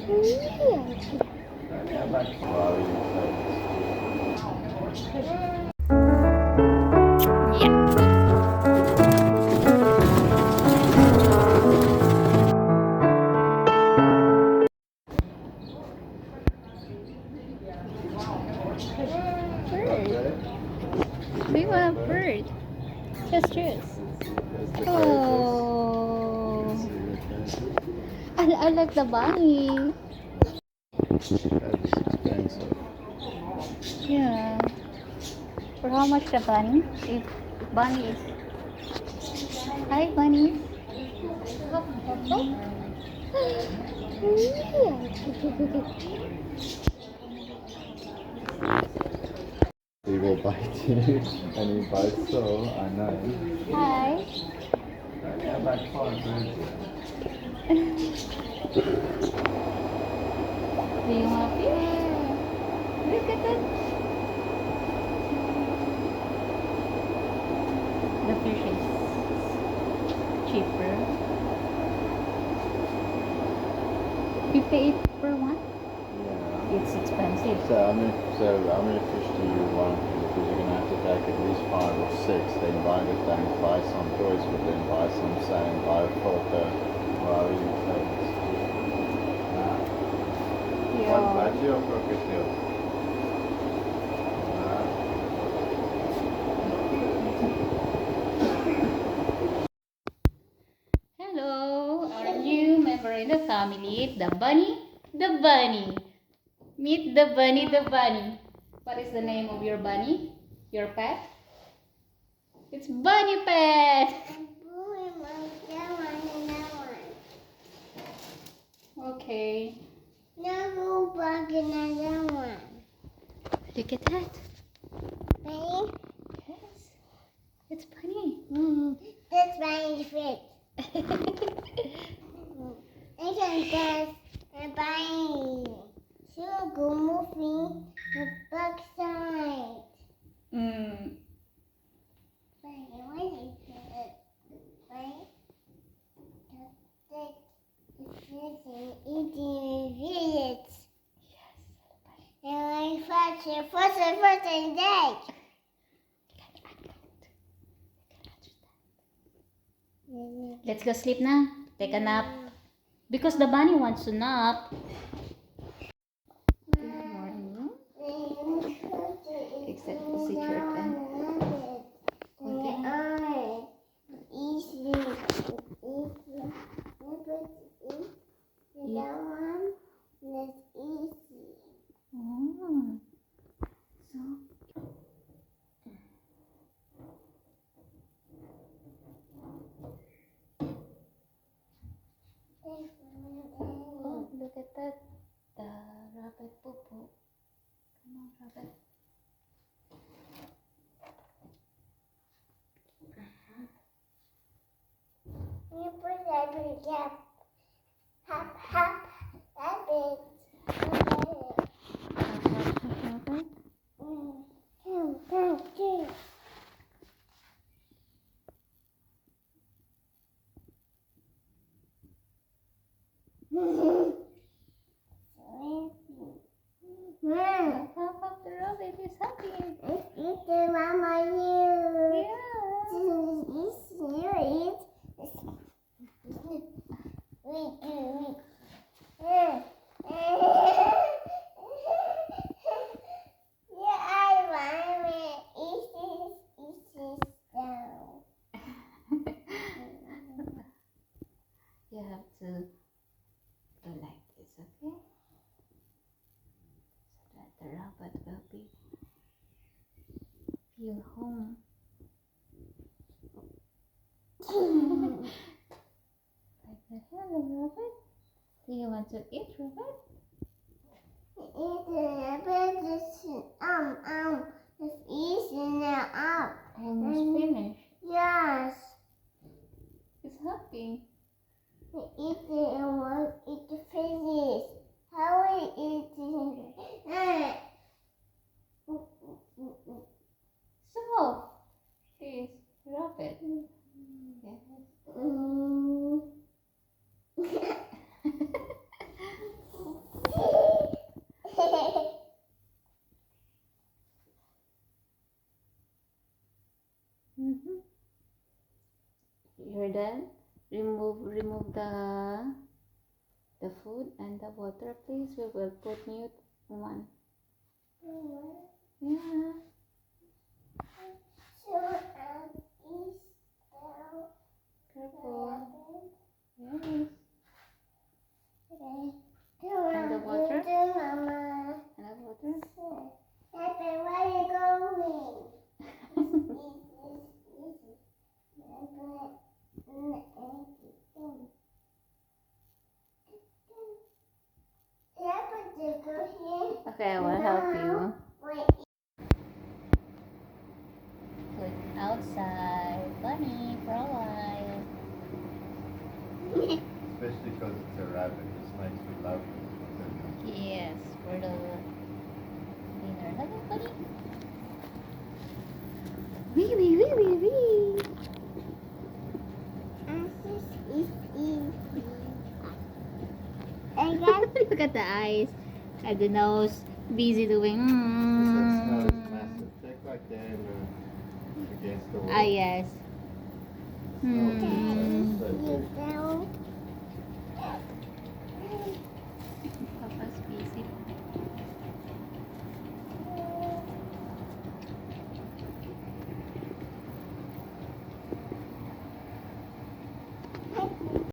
Bird. We want a bird. Choose. Oh. I like the bunny. That is expensive. Yeah. For how much the bunny? If bunny is. Hi, bunny. He will bite you, and he bites so, I know. Hi. Yeah, back forward. Do you want fish? Look at that. The fish is cheaper. 58 per one? Yeah. It's expensive. So how many fish do you want? Because you're gonna have to take at least 5 or 6. Then buy the tank, buy some toys for them, buy some sand, buy a filter. Wow, you say it's What, budgie or crocodile? Hello, our new member in the family, the bunny. The bunny. Meet the bunny, the bunny. What is the name of your bunny? Your pet? It's Bunny Pet. Okay. Now go back another one. Look at that. Ready? Yes. It's Bunny. That's my fit. I can dance and buy. So go moving the back side. Mm. Eating village. Yes. And I first and egg. Let's go sleep now. Take a nap. Because the bunny wants to nap. Good morning. Except the secret and That one is easy. oh. So oh, look at that. The rabbit poo poo. Come on, rabbit. You put that in the gap. Hop, hop, rabbit. Rabbit. The rabbit is happy. Eat the mama you. Yeah. You eat. Yeah, I want it. Eat this down. You have to go like this, okay? So that the rabbit will be feel home. Like the hello rabbit. Do you want to eat rabbit? Eat the rabbit. It's easy now. Almost finished. Yes. It's happy. Eat it and we'll eat the fishes. How we eat it? So, this rabbit. Yes. then remove the food and the water, please. We will put mute one. Yeah. Careful. Yes. And the water. Mama. And the water. Papa, where are you going? Okay, I will help you. Put outside bunny for a while. Especially because it's a rabbit. This makes me love it. Yes, for the dinner. Hello, bunny. Wee wee wee wee wee. Look at the eyes and the nose, busy doing. That smell is massive. Check right there against the wall. Ah yes. Smells good, Mm. so it's so good.